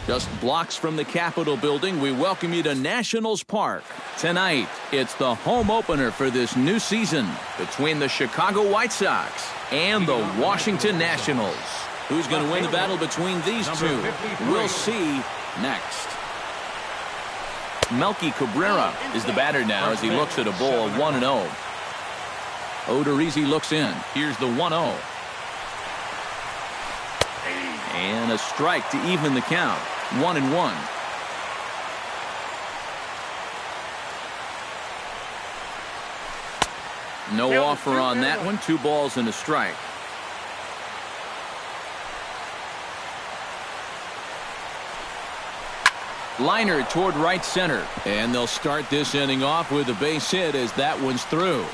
Just blocks from the Capitol building, we welcome you to Nationals Park. Tonight, it's the home opener for this new season between the Chicago White Sox and the Washington Nationals. Who's going to win the battle between these two? We'll see next. Melky Cabrera is the batter now as he looks at a ball 1-0. Odorizzi looks in. Here's the 1-0. And a strike to even the count. 1-1. No offer on that one. 2 balls and a strike. Liner toward right center. And they'll start this inning off with a base hit as that one's through.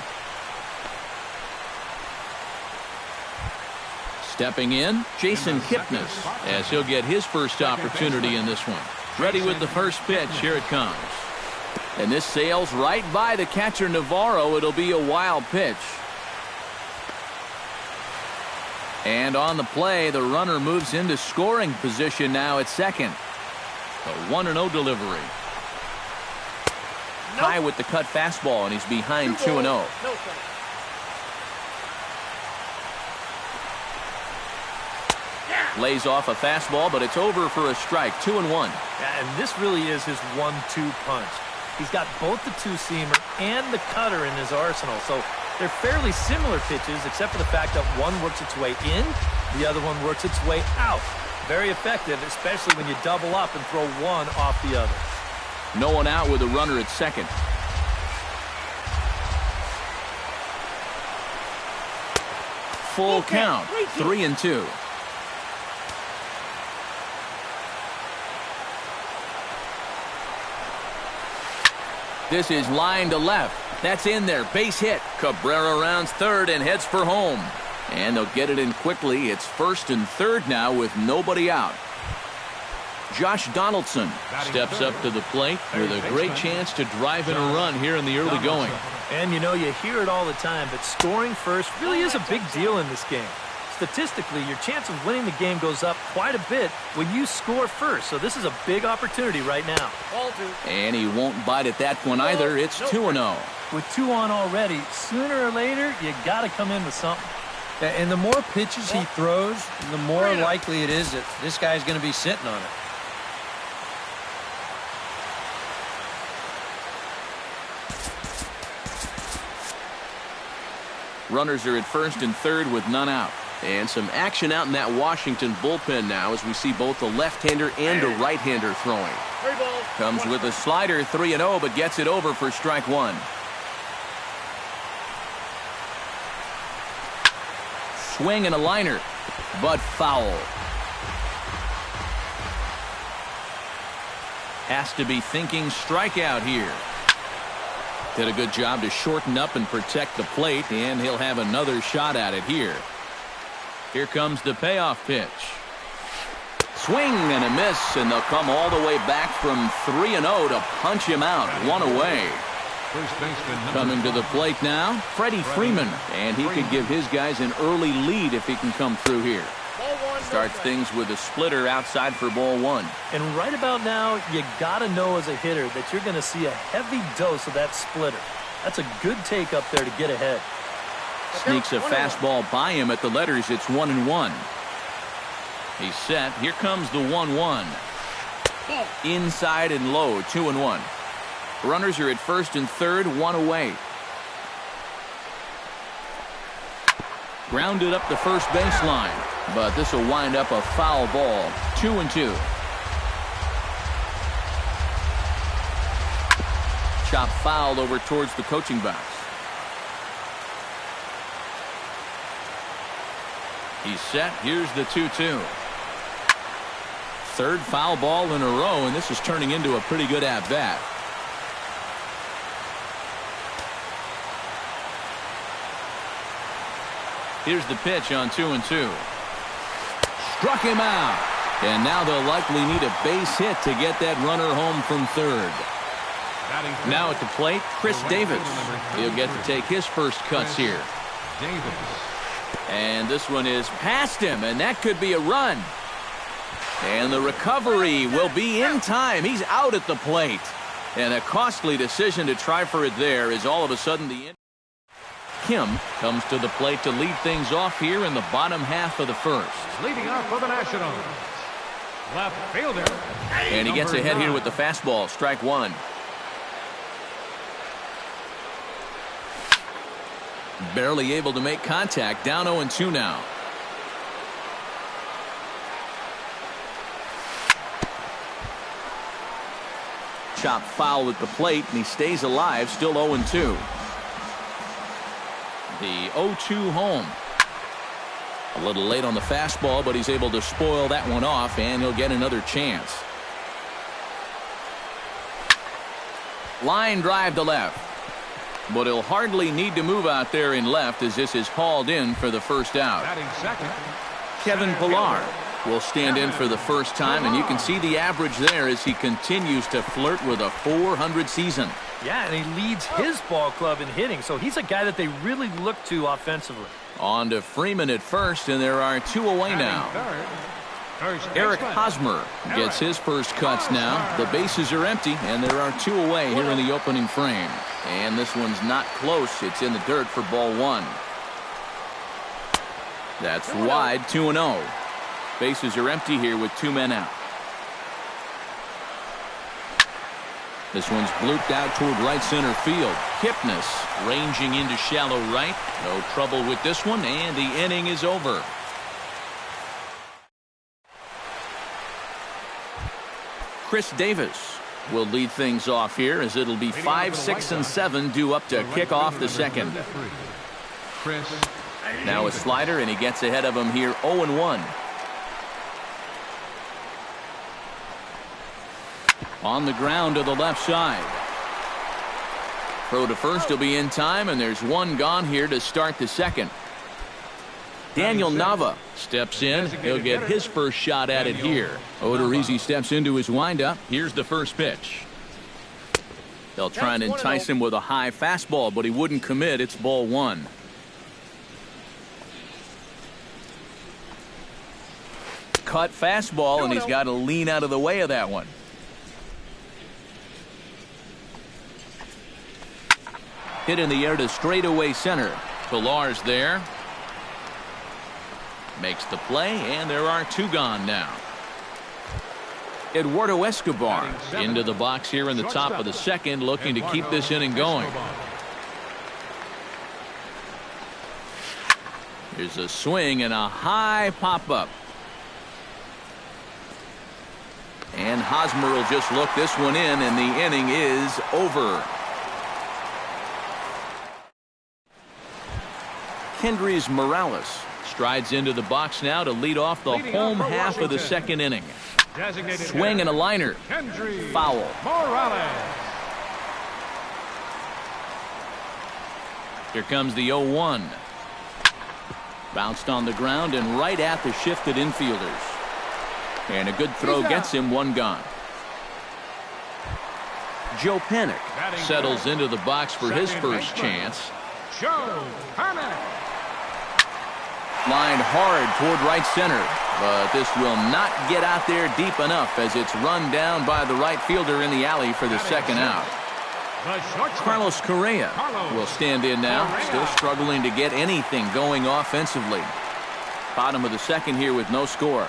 Stepping in, Jason Kipnis, as he'll get his first opportunity in this one. Ready with the first pitch. Here it comes. And this sails right by the catcher Navarro. It'll be a wild pitch. And on the play, the runner moves into scoring position now at second. A 1-0 delivery. High with the cut fastball, and he's behind 2-0. Lays off a fastball, but it's over for a strike. 2-1. Yeah, and this really is his 1-2 punch. He's got both the two-seamer and the cutter in his arsenal, so they're fairly similar pitches, except for the fact that one works its way in, the other one works its way out. Very effective, especially when you double up and throw one off the other. No one out with a runner at second. Full count. 3-2. This is line to left. That's in there. Base hit. Cabrera rounds third and heads for home. And they'll get it in quickly. It's first and third now with nobody out. Josh Donaldson steps up to the plate with a great chance to drive in a run here in the early going. And you know, you hear it all the time, but scoring first really is a big deal in this game. Statistically, your chance of winning the game goes up quite a bit when you score first. So this is a big opportunity right now. And he won't bite at that one either. It's 2-0. With 2 on already, sooner or later, you got to come in with something. And the more pitches he throws, the more likely it is that this guy's going to be sitting on it. Runners are at first and third with none out. And some action out in that Washington bullpen now as we see both a left-hander and a right-hander throwing. Comes with a slider, 3-0, but gets it over for strike one. Swing and a liner, but foul. Has to be thinking strikeout here. Did a good job to shorten up and protect the plate, and he'll have another shot at it here. Here comes the payoff pitch. Swing and a miss, and they'll come all the way back from 3-0 to punch him out. One away. Coming to the plate now, Freddie Freeman, and he could give his guys an early lead if he can come through here. Starts things with a splitter outside for ball one. And right about now, you got to know as a hitter that you're going to see a heavy dose of that splitter. That's a good take up there to get ahead. Sneaks a fastball by him at the letters. It's 1-1. He's set. Here comes the 1-1. Inside and low, 2-1. Runners are at first and third, one away. Grounded up the first baseline, but this will wind up a foul ball. 2-2. Chop fouled over towards the coaching box. He's set. Here's the 2-2. Third foul ball in a row, and this is turning into a pretty good at-bat. Here's the pitch on 2-2. Struck him out. And now they'll likely need a base hit to get that runner home from third. Now at the plate, Chris Davis. He'll get to take his first cuts here. And this one is past him, and that could be a run. And the recovery will be in time. He's out at the plate. And a costly decision to try for it there is all of a sudden the Kim comes to the plate to lead things off here in the bottom half of the first. Leading off for the Nationals, left fielder. And he gets ahead here with the fastball. Strike one. Barely able to make contact. Down 0-2 now. Chop foul at the plate, and he stays alive, still 0-2. The 0-2 home. A little late on the fastball, but he's able to spoil that one off, and he'll get another chance. Line drive to left. But he'll hardly need to move out there in left as this is hauled in for the first out. Kevin Pillar will stand in for the first time, and you can see the average there as he continues to flirt with a .400 season. Yeah, and he leads his ball club in hitting, so he's a guy that they really look to offensively. On to Freeman at first, and there are two away now. Eric Hosmer gets his first cuts now. The bases are empty, and there are two away here in the opening frame. And this one's not close. It's in the dirt for ball one. That's wide, 2-0. Bases are empty here with two men out. This one's blooped out toward right center field. Kipnis ranging into shallow right. No trouble with this one, and the inning is over. Chris Davis will lead things off here as it'll be 5, 6, and 7 due up to kick off the second. Now a slider, and he gets ahead of him here 0-1. On the ground to the left side. Throw to first will be in time, and there's one gone here to start the second. Daniel Nava steps in. He'll get his first shot at it here. Odorizzi steps into his windup. Here's the first pitch. They'll try and entice him with a high fastball, but he wouldn't commit. It's ball one. Cut fastball, and he's got to lean out of the way of that one. Hit in the air to straightaway center. Pillar's there. Makes the play, and there are two gone now. Eduardo Escobar into the box here in the top of the second, looking to keep this inning going. Here's a swing and a high pop-up. And Hosmer will just look this one in, and the inning is over. Kendrys Morales strides into the box now to lead off the home half of the second inning. Swing and a liner. Foul. Here comes the 0-1. Bounced on the ground and right at the shifted infielders. And a good throw gets him one gone. Joe Panik settles into the box for his first chance. Joe Panik. Lined hard toward right center, but this will not get out there deep enough as it's run down by the right fielder in the alley for the second out. Carlos Correa will stand in now, still struggling to get anything going offensively. Bottom of the second here with no score.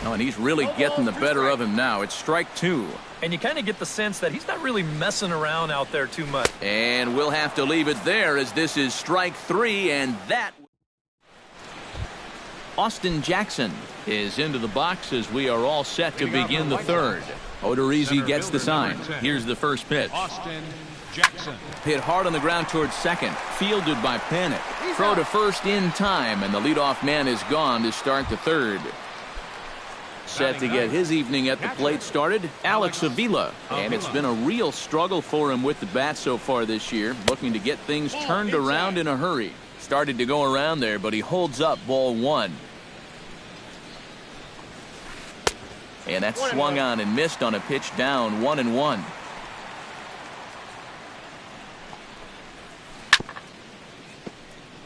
Oh, and he's really getting the better of him now. It's strike two. And you kind of get the sense that he's not really messing around out there too much. And we'll have to leave it there as this is strike three, and that. Austin Jackson is into the box as we are all set to begin the third. Odorizzi gets the sign. Here's the first pitch. Austin Jackson. Hit hard on the ground towards second. Fielded by Panik. Throw to first in time, and the leadoff man is gone to start the third. Set to get his evening at the plate started, Alex Avila. And it's been a real struggle for him with the bat so far this year, looking to get things turned around in a hurry. Started to go around there, but he holds up ball one. And that swung on and missed on a pitch down, 1-1.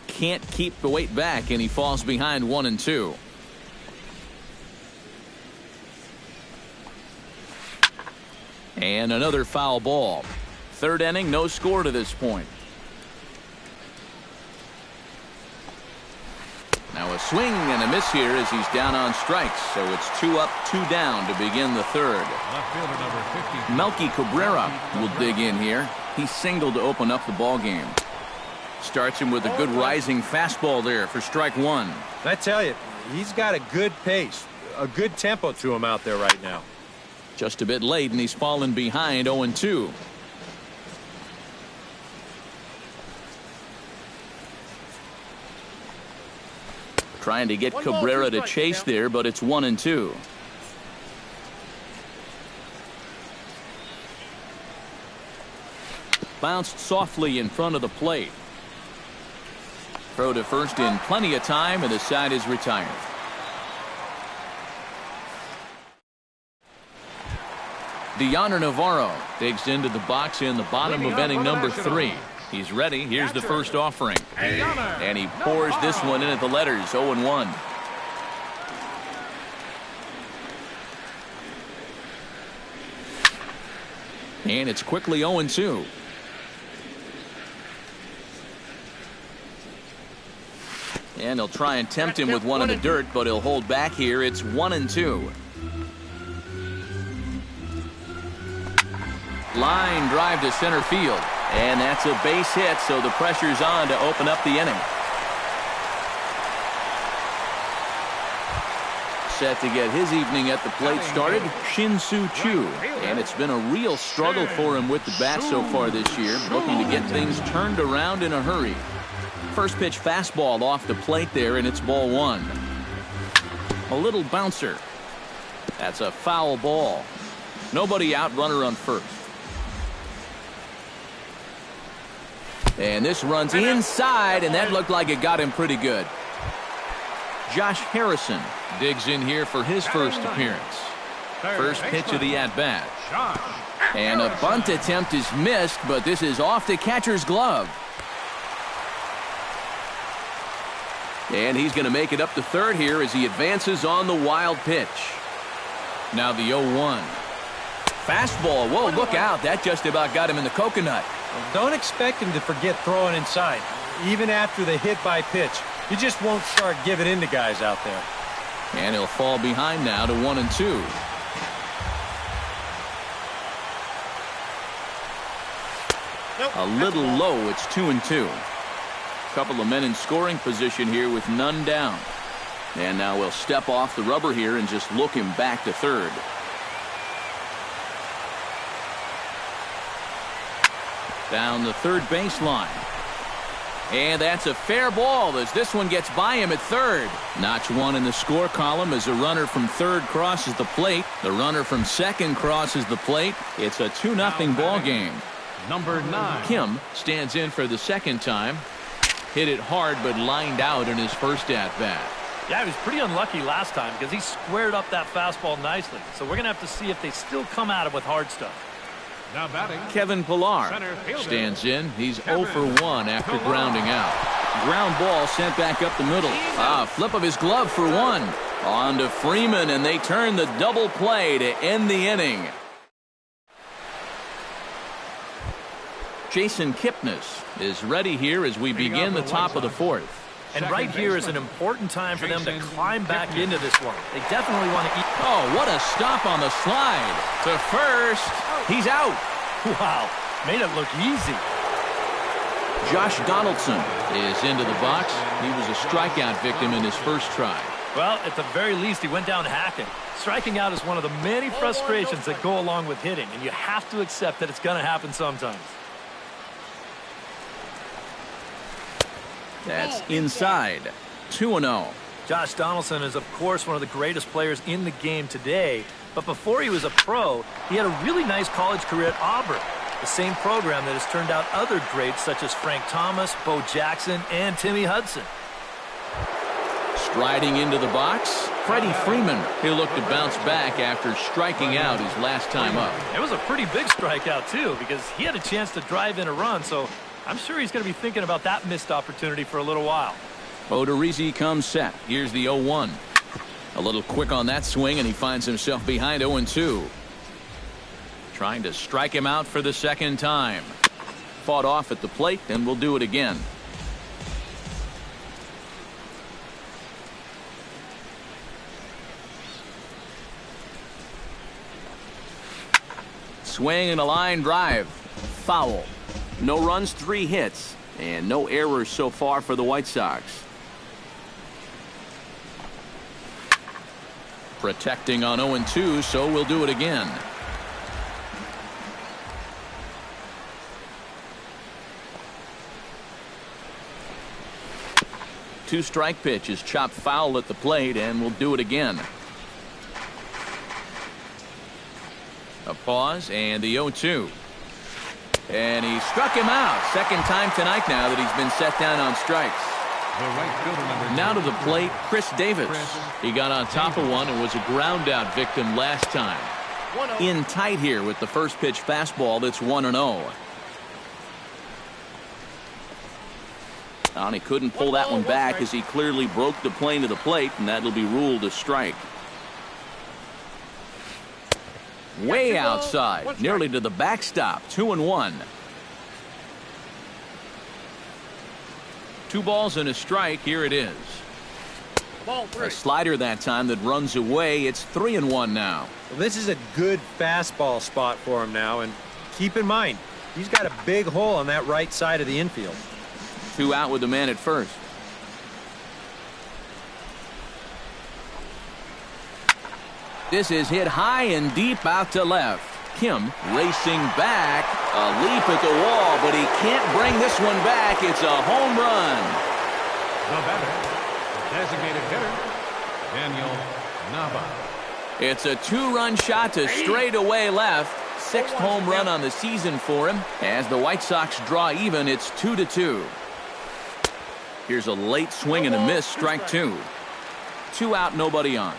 Can't keep the weight back, and he falls behind 1-2. And another foul ball. Third inning, no score to this point. Now a swing and a miss here as he's down on strikes. So it's 2 up, 2 down to begin the third. Left fielder number 50. Melky Cabrera will dig in here. He singled to open up the ball game. Starts him with a good rising fastball there for strike one. I tell you, he's got a good pace, a good tempo to him out there right now. Just a bit late, and he's fallen behind 0-2. Trying to get Cabrera to chase there, but it's 1-2. Bounced softly in front of the plate. Throw to first in plenty of time, and the side is retired. Deoner Navarro digs into the box in the bottom of inning number 3. He's ready. Here's the first offering. And he pours this one in at the letters, 0-1. And it's quickly 0-2. And he'll try and tempt him with one in the dirt, but he'll hold back here. It's 1-2. Line drive to center field. And that's a base hit, so the pressure's on to open up the inning. Set to get his evening at the plate started, Shin-Soo Choo. And it's been a real struggle for him with the bat so far this year, looking to get things turned around in a hurry. First pitch fastball off the plate there, and it's ball 1. A little bouncer. That's a foul ball. Nobody out, runner on first. And this runs inside, and that looked like it got him pretty good. Josh Harrison digs in here for his first appearance. First pitch of the at-bat. And a bunt attempt is missed, but this is off the catcher's glove. And he's going to make it up to third here as he advances on the wild pitch. Now the 0-1. Fastball. Whoa, look out. That just about got him in the coconut. Don't expect him to forget throwing inside. Even after the hit by pitch, he just won't start giving in to guys out there. And he'll fall behind now to 1-2. A little low. It's 2-2. Couple of men in scoring position here with none down. And now we'll step off the rubber here and just look him back to third. Down the third baseline. And that's a fair ball as this one gets by him at third. Notch 1 in the score column as a runner from third crosses the plate. The runner from second crosses the plate. It's a 2-0 ball game. Number 9. Kim stands in for the second time. Hit it hard but lined out in his first at-bat. Yeah, he was pretty unlucky last time because he squared up that fastball nicely. So we're going to have to see if they still come at it with hard stuff. Now batting, Kevin Pillar stands in. He's 0 for 1 after grounding out. Ground ball sent back up the middle. Flip of his glove for 1. On to Freeman, and they turn the double play to end the inning. Jason Kipnis is ready here as we begin the top of the fourth. And right here is an important time for them to climb back into this one. They definitely want to eat. Oh, what a stop on the slide. To first. He's out. Wow, made it look easy. Josh Donaldson is into the box. He was a strikeout victim in his first try. Well, at the very least, he went down hacking. Striking out is one of the many frustrations that go along with hitting, and you have to accept that it's going to happen sometimes. That's inside. 2-0. Josh Donaldson is, of course, one of the greatest players in the game today. But before he was a pro, he had a really nice college career at Auburn, the same program that has turned out other greats such as Frank Thomas, Bo Jackson, and Timmy Hudson. Striding into the box, Freddie Freeman. He'll look to bounce back after striking out his last time up. It was a pretty big strikeout, too, because he had a chance to drive in a run, so I'm sure he's going to be thinking about that missed opportunity for a little while. Odorizzi comes set. Here's the 0-1. A little quick on that swing, and he finds himself behind 0-2. Trying to strike him out for the second time. Fought off at the plate, and will do it again. Swing and a line drive. Foul. No runs, 3 hits, and no errors so far for the White Sox. Protecting on 0-2, so we'll do it again. Two-strike pitch is chopped foul at the plate, and we'll do it again. A pause and the 0-2. And he struck him out. Second time tonight now that he's been set down on strikes. The right fielder, number Now to the plate, Chris Davis. He got on top of one and was a ground out victim last time. In tight here with the first pitch fastball that's 1-0. And he couldn't pull that one back as he clearly broke the plane to the plate, and that'll be ruled a strike. Way outside, nearly to the backstop. 2-1. 2 balls and a strike. Here it is. A slider that time that runs away. It's 3-1 now. Well, this is a good fastball spot for him now, and keep in mind, he's got a big hole on that right side of the infield. 2 out with the man at first. This is hit high and deep out to left. Kim racing back. A leap at the wall, but he can't bring this one back. It's a home run. The batter, designated hitter, Daniel Nava. It's a 2-run shot to straightaway left. 6th home run on the season for him. As the White Sox draw even, it's 2-2. Here's a late swing and a miss. Strike 2. 2 out, nobody on.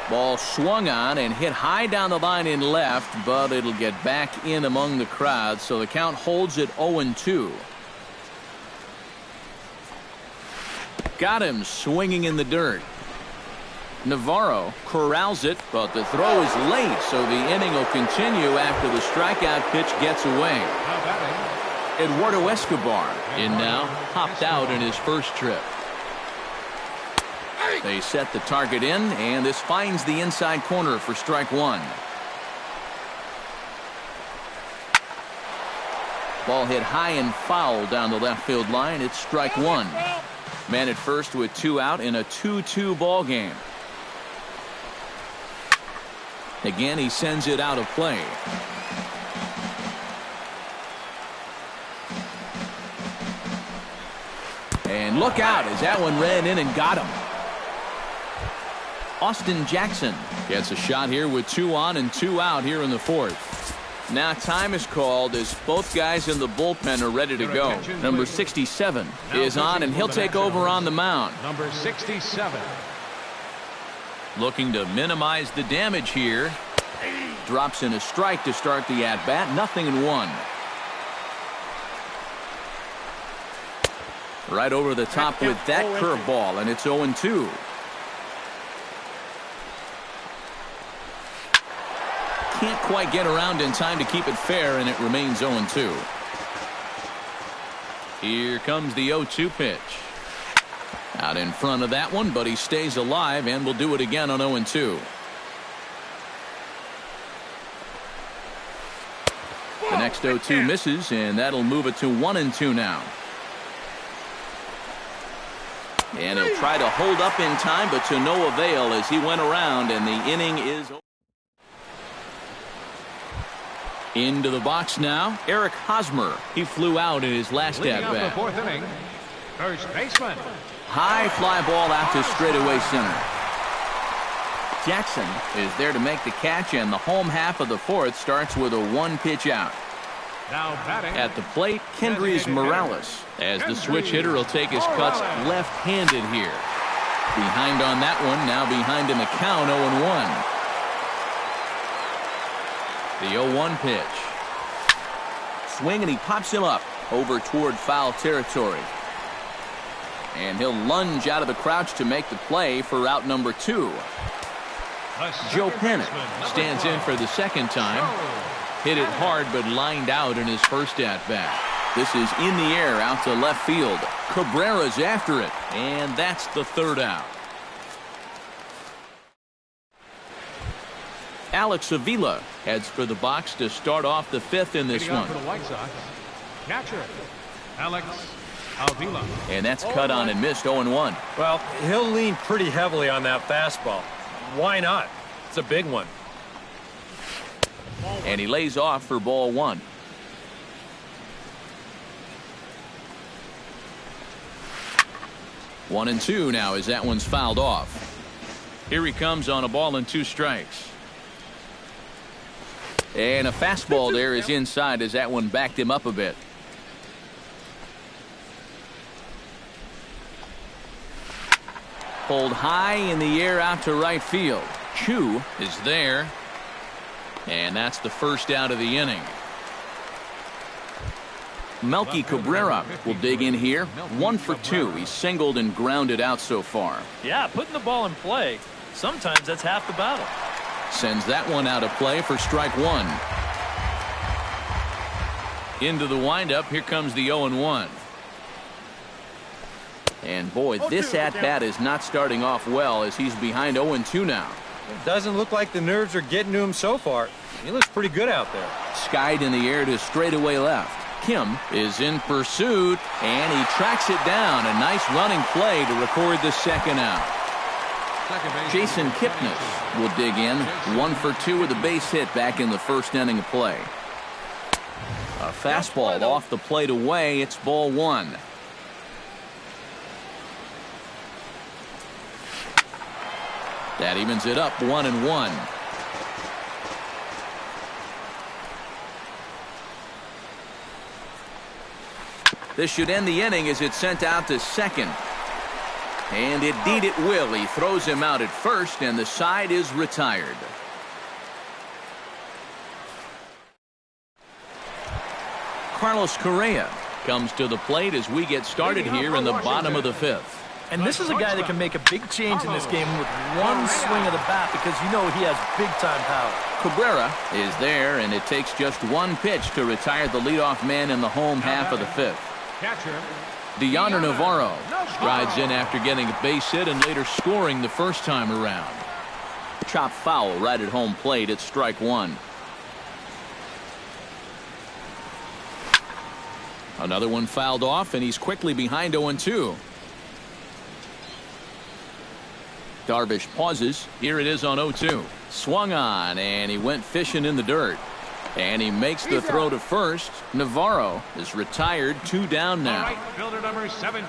Ball swung on and hit high down the line in left, but it'll get back in among the crowd, so the count holds at 0-2. Got him swinging in the dirt. Navarro corrals it, but the throw is late, so the inning will continue after the strikeout pitch gets away. Eduardo Escobar in now, hopped out in his first trip. They set the target in, and this finds the inside corner for strike 1. Ball hit high and foul down the left field line. It's strike 1. Man at first with 2 out in a 2-2 ball game. Again, he sends it out of play. And look out as that one ran in and got him. Austin Jackson gets a shot here with 2 on and 2 out here in the 4th. Now time is called as both guys in the bullpen are ready to go. Number 67 is on, and he'll take over on the mound. Number 67. Looking to minimize the damage here. Drops in a strike to start the at-bat. 0-1. Right over the top with that curveball, and it's 0-2. Can't quite get around in time to keep it fair, and it remains 0-2. Here comes the 0-2 pitch. Out in front of that one, but he stays alive and will do it again on 0-2. The next 0-2 misses, and that'll move it to 1-2 now. And he'll try to hold up in time, but to no avail as he went around, and the inning is over. Into the box now, Eric Hosmer. He flew out in his last at-bat. Leading off the 4th inning, first baseman. High fly ball out to straightaway center. Jackson is there to make the catch, and the home half of the 4th starts with a 1-pitch out. Now batting At the plate, Kendrys Morales, as the switch hitter will take his cuts left-handed here. Behind on that one, now behind in the count, 0-1. The 0-1 pitch. Swing, and he pops him up over toward foul territory. And he'll lunge out of the crouch to make the play for out number 2. Joe Pennick stands in for the second time. Hit it hard, but lined out in his first at-bat. This is in the air out to left field. Cabrera's after it, and that's the third out. Alex Avila heads for the box to start off the fifth in this one. For the White Sox, catcher Alex Avila. And that's cut on and missed 0-1. Well, he'll lean pretty heavily on that fastball. Why not? It's a big one. And he lays off for ball one. One and two now as that one's fouled off. Here he comes on a ball and 2 strikes. And a fastball there is inside as that one backed him up a bit. Pulled high in the air out to right field. Chu is there. And that's the first out of the inning. Melky Cabrera will dig in here. 1 for 2. He's singled and grounded out so far. Yeah, putting the ball in play, sometimes that's half the battle. Sends that one out of play for strike one. Into the windup. Here comes the 0-1. And boy, this at-bat is not starting off well as he's behind 0-2 now. It doesn't look like the nerves are getting to him so far. He looks pretty good out there. Skied in the air to straightaway left. Kim is in pursuit, and he tracks it down. A nice running play to record the second out. Jason Kipnis will dig in. 1 for 2 with a base hit back in the first inning of play. A fastball off the plate away. It's ball one. That evens it up 1-1. This should end the inning as it's sent out to second. And indeed it will. He throws him out at first, and the side is retired. Carlos Correa comes to the plate as we get started here in the bottom of the fifth. And this is a guy that can make a big change in this game with one swing of the bat because you know he has big-time power. Cabrera is there, and it takes just one pitch to retire the leadoff man in the home half of the fifth. Dioner Navarro strides in after getting a base hit and later scoring the first time around. Chop foul right at home plate at strike one. Another one fouled off, and he's quickly behind 0-2. Darvish pauses. Here it is on 0-2. Swung on, and he went fishing in the dirt. And he makes the throw to first. Navarro is retired. 2 down now.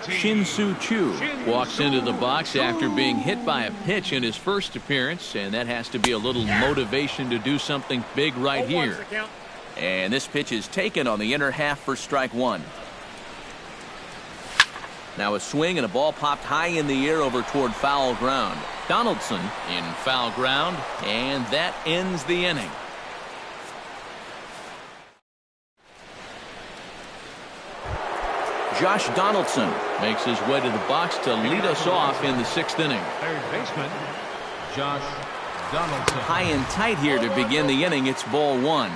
Shin-Soo Choo walks into the box after being hit by a pitch in his first appearance, and that has to be a little motivation to do something big right here. And this pitch is taken on the inner half for strike one. Now a swing and a ball popped high in the air over toward foul ground. Donaldson in foul ground, and that ends the inning. Josh Donaldson makes his way to the box to lead us off in the 6th inning. Third baseman Josh Donaldson. High and tight here to begin the inning. It's ball one.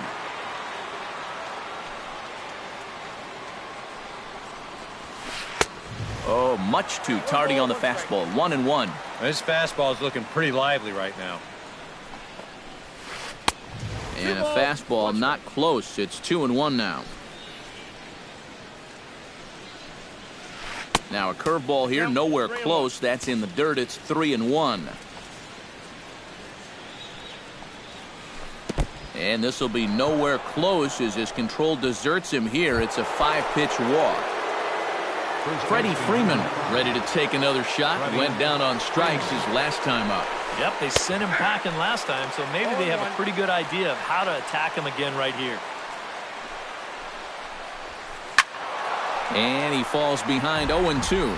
Oh, much too tardy on the fastball. 1-1. This fastball is looking pretty lively right now. And a fastball not close. It's 2-1 now. Now a curveball here, nowhere close. That's in the dirt. It's 3-1. And this will be nowhere close as his control deserts him here. It's a 5-pitch walk. Freddie Freeman ready to take another shot. Went down on strikes his last time up. Yep, they sent him packing last time, so maybe they have a pretty good idea of how to attack him again right here. And he falls behind 0-2.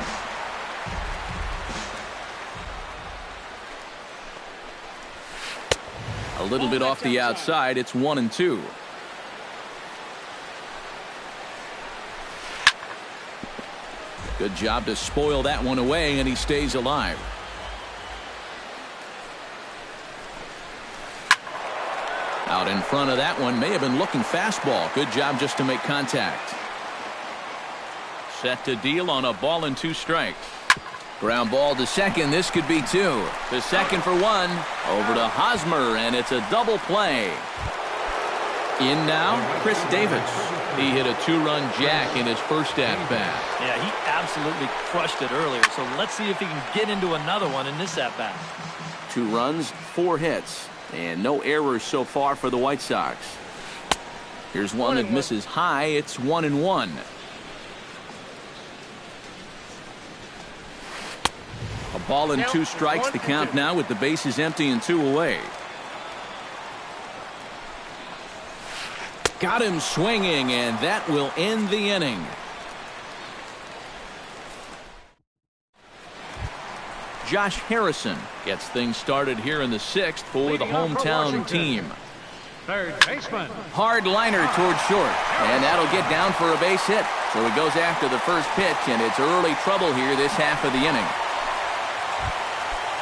A little bit off the outside. It's 1-2. Good job to spoil that one away, and he stays alive. Out in front of that one. May have been looking fastball. Good job just to make contact. Set to deal on a ball and 2 strikes. Ground ball to second. This could be 2. To second for 1. Over to Hosmer, and it's a double play. In now, Chris Davis. He hit a 2-run jack in his first at-bat. Yeah, he absolutely crushed it earlier, so let's see if he can get into another one in this at-bat. 2 runs, 4 hits, and no errors so far for the White Sox. Here's one that misses high. It's 1-1. A ball and 2 strikes the count now with the bases empty and 2 away. Got him swinging, and that will end the inning. Josh Harrison gets things started here in the 6th for the hometown team. Third baseman. Hard liner towards short, and that'll get down for a base hit. So he goes after the first pitch, and it's early trouble here this half of the inning.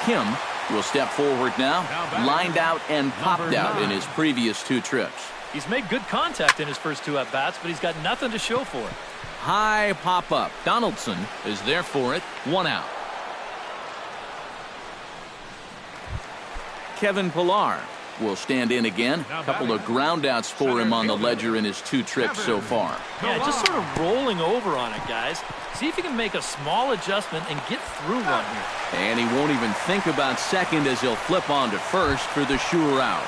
Kim will step forward now, lined out and popped out in his previous 2 trips. He's made good contact in his first 2 at-bats, but he's got nothing to show for it. High pop-up. Donaldson is there for it. 1 out. Kevin Pillar will stand in again. A couple of groundouts for him on the ledger in his 2 trips so far. Yeah, just sort of rolling over on it, guys. See if he can make a small adjustment and get through one here. And he won't even think about second as he'll flip on to first for the sure out.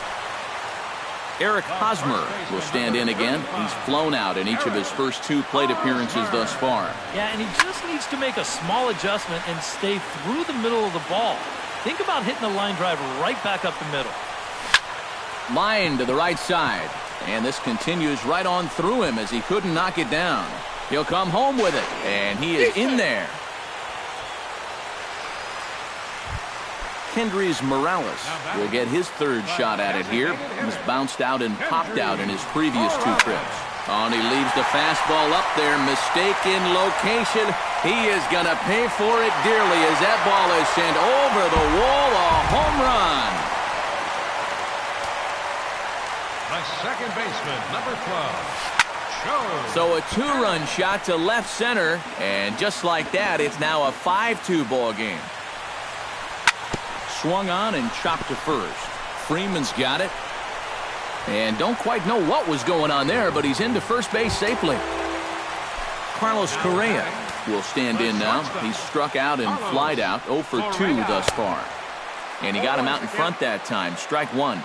Eric Hosmer will stand in again. He's flown out in each of his first 2 plate appearances thus far. Yeah, and he just needs to make a small adjustment and stay through the middle of the ball. Think about hitting the line drive right back up the middle. Line to the right side. And this continues right on through him as he couldn't knock it down. He'll come home with it. And he is in there. Kendrys Morales will get his 3rd shot at it here. He's bounced out and popped out in his previous 2 trips. And he leaves the fastball up there. Mistaken location. He is going to pay for it dearly as that ball is sent over the wall. A home run. The second baseman, number 12. Cho. So a 2-run shot to left center. And just like that, it's now a 5-2 ball game. Swung on and chopped to first. Freeman's got it. And don't quite know what was going on there, but he's into first base safely. Carlos Correa will stand in now. He's struck out and flied out. 0 for 2 thus far. And he got him out in front that time. Strike 1.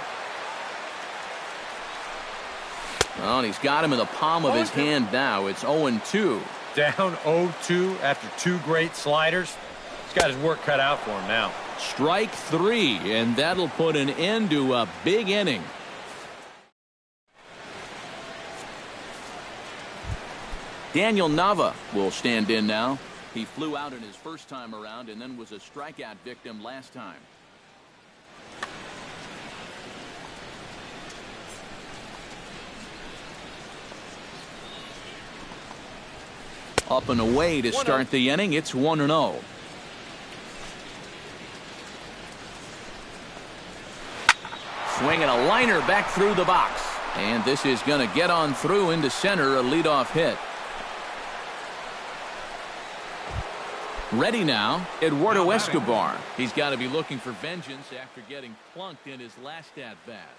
Well, and he's got him in the palm of his hand now. It's 0-2. Down 0-2 after 2 great sliders. He's got his work cut out for him now. Strike 3, and that'll put an end to a big inning. Daniel Nava will stand in now. He flew out in his first time around and then was a strikeout victim last time. Up and away to start the inning. It's 1-0. Swinging a liner back through the box. And this is going to get on through into center, a leadoff hit. Ready now, Eduardo Escobar. He's got to be looking for vengeance after getting plunked in his last at-bat.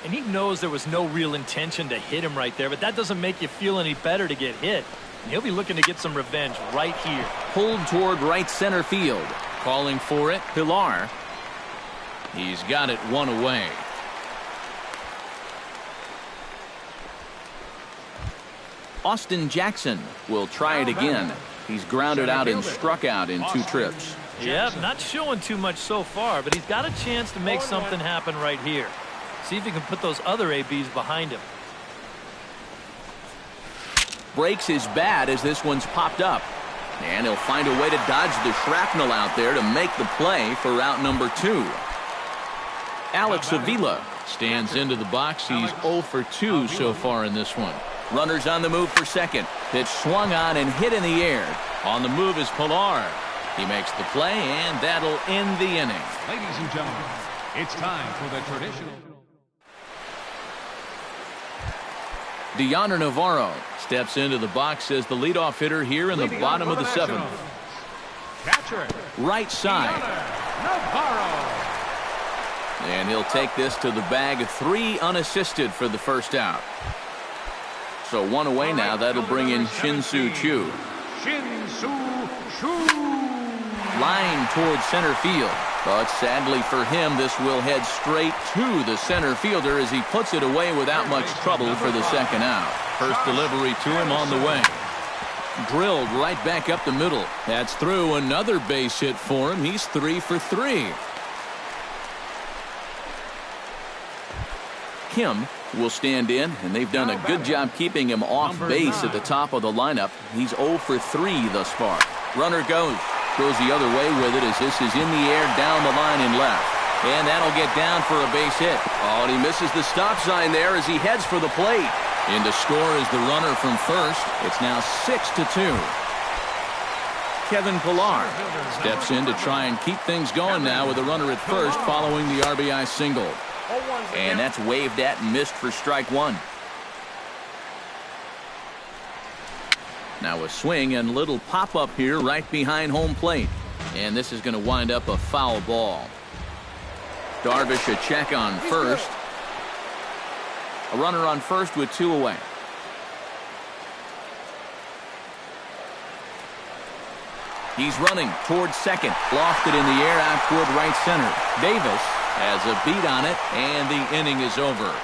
And he knows there was no real intention to hit him right there, but that doesn't make you feel any better to get hit. And he'll be looking to get some revenge right here. Pulled toward right center field. Calling for it, Pilar. He's got it one away. Austin Jackson will try it again. He's grounded out and struck out in 2 trips. Yep, not showing too much so far, but he's got a chance to make something happen right here. See if he can put those other ABs behind him. Breaks his bat as this one's popped up. And he'll find a way to dodge the shrapnel out there to make the play for route number 2. Alex Avila stands into the box. He's 0 for 2 so far in this one. Runners on the move for second. Pitch swung on and hit in the air. On the move is Pilar. He makes the play, and that'll end the inning. Ladies and gentlemen, it's time for the traditional. Deoner Navarro steps into the box as the leadoff hitter here in the bottom of the 7th. Catcher. Right side. Navarro. And he'll take this to the bag. 3 unassisted for the first out. So 1 away now. That'll bring in Shin-Soo Choo. Shin-Soo Choo. Line towards center field. But sadly for him, this will head straight to the center fielder as he puts it away without much trouble for the second out. First delivery to him on the way. Drilled right back up the middle. That's through. Another base hit for him. He's 3 for 3. Kim will stand in, and they've done a good job keeping him off base at the top of the lineup. He's 0 for 3 thus far. Runner goes the other way with it as this is in the air down the line and left. And that'll get down for a base hit. Oh, and he misses the stop sign there as he heads for the plate. In to score is the runner from first. It's now 6-2. Kevin Pilar steps in to try and keep things going now with a runner at first following the RBI single. And that's waved at and missed for strike 1. Now a swing and little pop-up here right behind home plate. And this is going to wind up a foul ball. Darvish a check on first. A runner on first with 2 away. He's running towards second. Lofted in the air out toward right center. Davis has a beat on it, and the inning is over.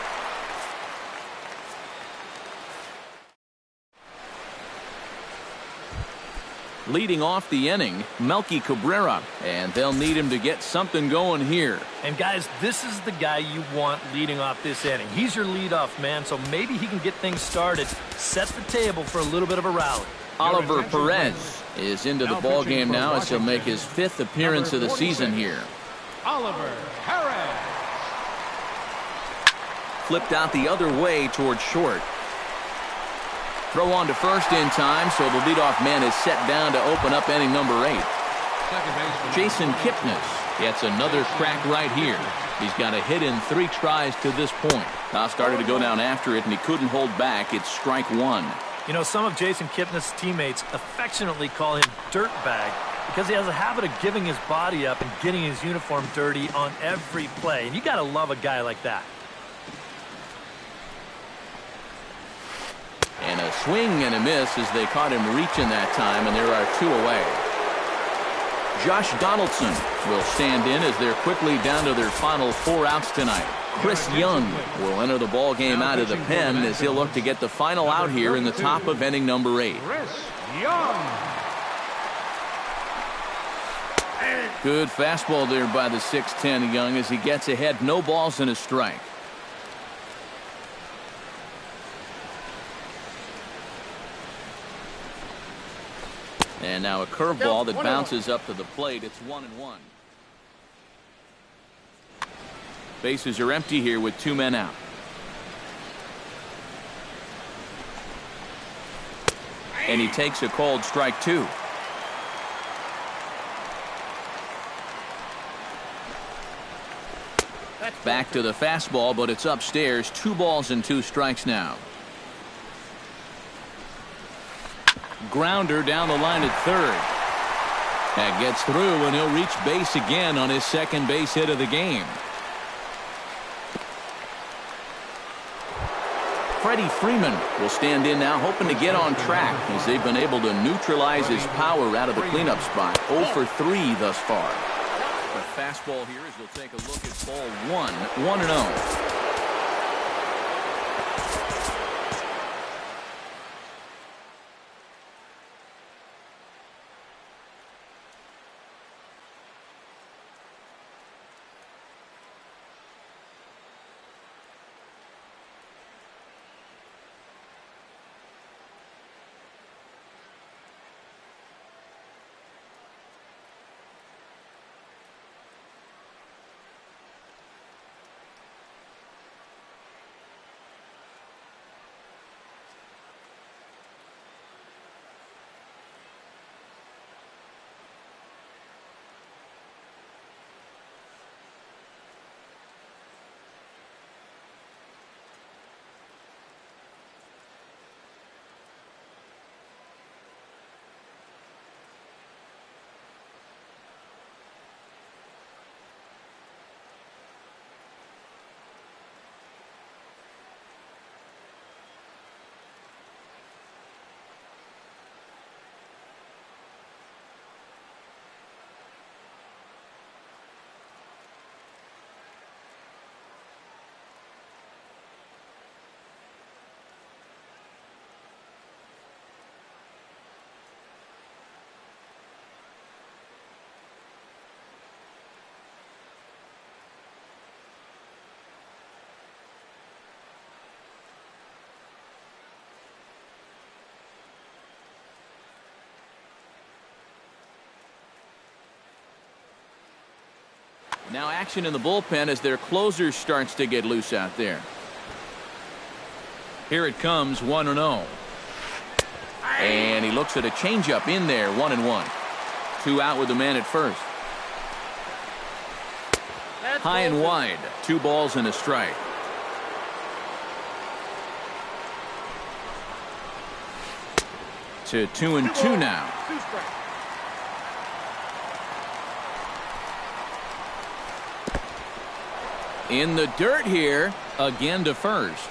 Leading off the inning, Melky Cabrera, and they'll need him to get something going here. And guys, this is the guy you want leading off this inning. He's your leadoff man, so maybe he can get things started, set the table for a little bit of a rally. Oliver Perez is into the ball game now as he'll make his 5th appearance of the season here. Oliver Perez. Flipped out the other way towards short. Throw on to first in time, so the leadoff man is set down to open up inning number 8. Jason Kipnis gets another crack right here. He's got a hit in 3 tries to this point. Now started to go down after it, and he couldn't hold back. It's strike 1. You know, some of Jason Kipnis' teammates affectionately call him Dirtbag because he has a habit of giving his body up and getting his uniform dirty on every play. And you got to love a guy like that. And a swing and a miss as they caught him reaching that time, and there are 2 away. Josh Donaldson will stand in as they're quickly down to their final 4 outs tonight. Chris Young will enter the ball game out of the pen as he'll look to get the final out here in the top of inning number 8. Chris Young. Good fastball there by the 6'10" Young as he gets ahead. No balls and a strike. And now a curveball that bounces up to the plate. It's 1-1. Bases are empty here with 2 men out. And he takes a called strike 2. Back to the fastball, but it's upstairs. 2 balls and 2 strikes now. Grounder down the line at third. That gets through, and he'll reach base again on his second base hit of the game. Freddie Freeman will stand in now, hoping to get on track as they've been able to neutralize his power out of the cleanup spot. 0 for 3 thus far. The fastball here as we'll take a look at ball 1, 1-0. Now action in the bullpen as their closer starts to get loose out there. Here it comes, 1-0. And he looks at a changeup in there, 1-1. 2 out with the man at first. High and wide, 2 balls and a strike. To 2-2 now. In the dirt here, again to first.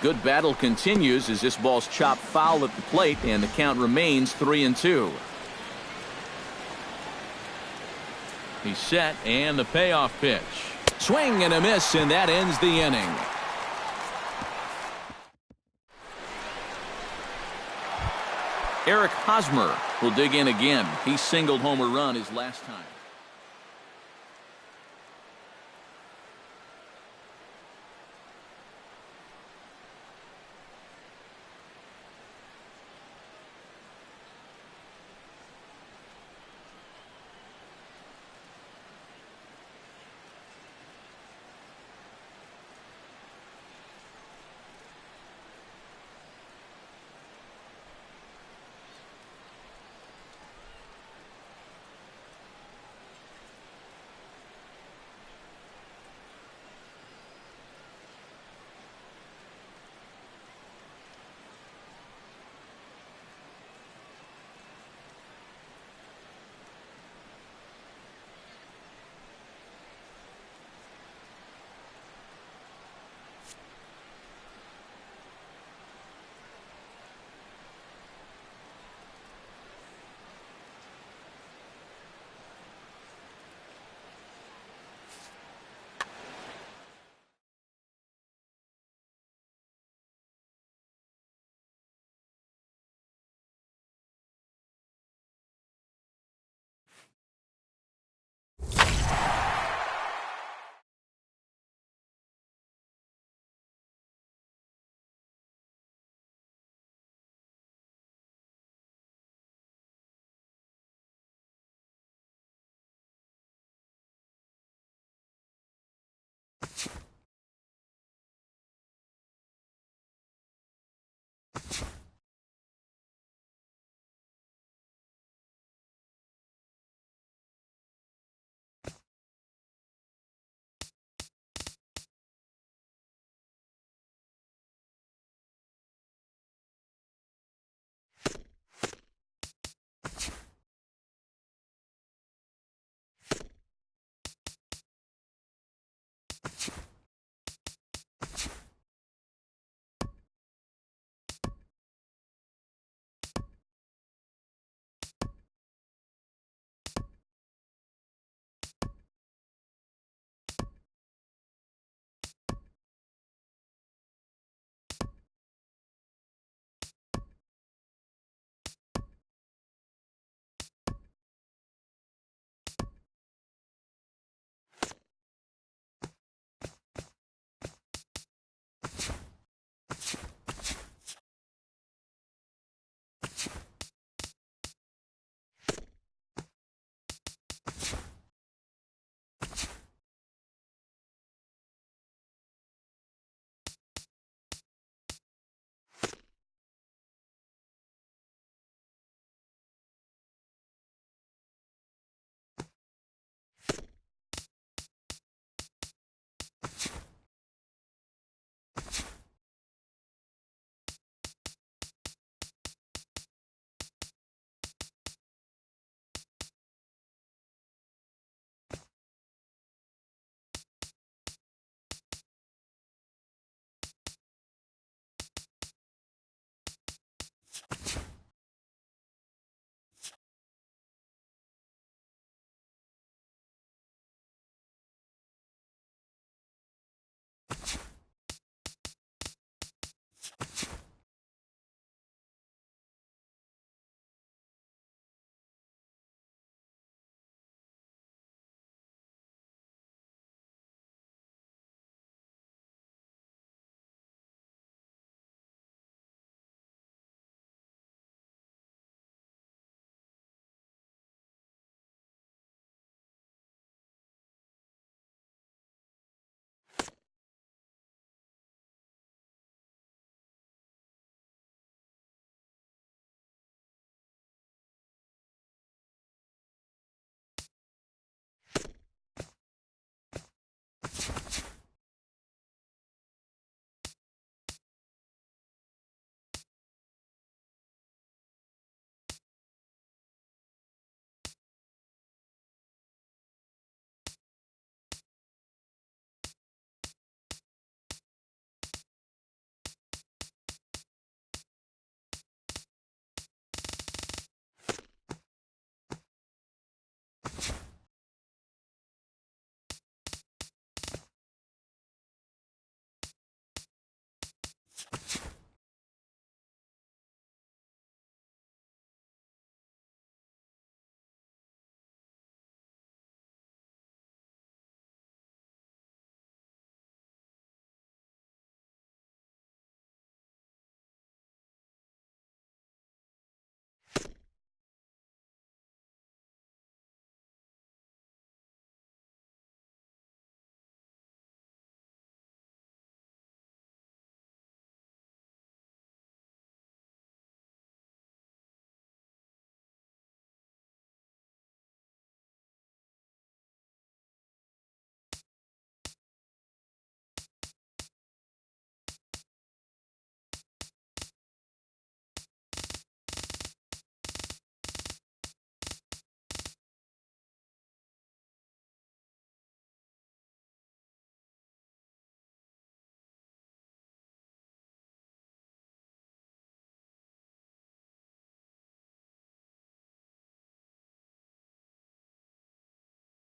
Good battle continues as this ball's chopped foul at the plate, and the count remains 3-2. He's set, and the payoff pitch. Swing and a miss, and that ends the inning. Eric Hosmer will dig in again. He singled home a run his last time.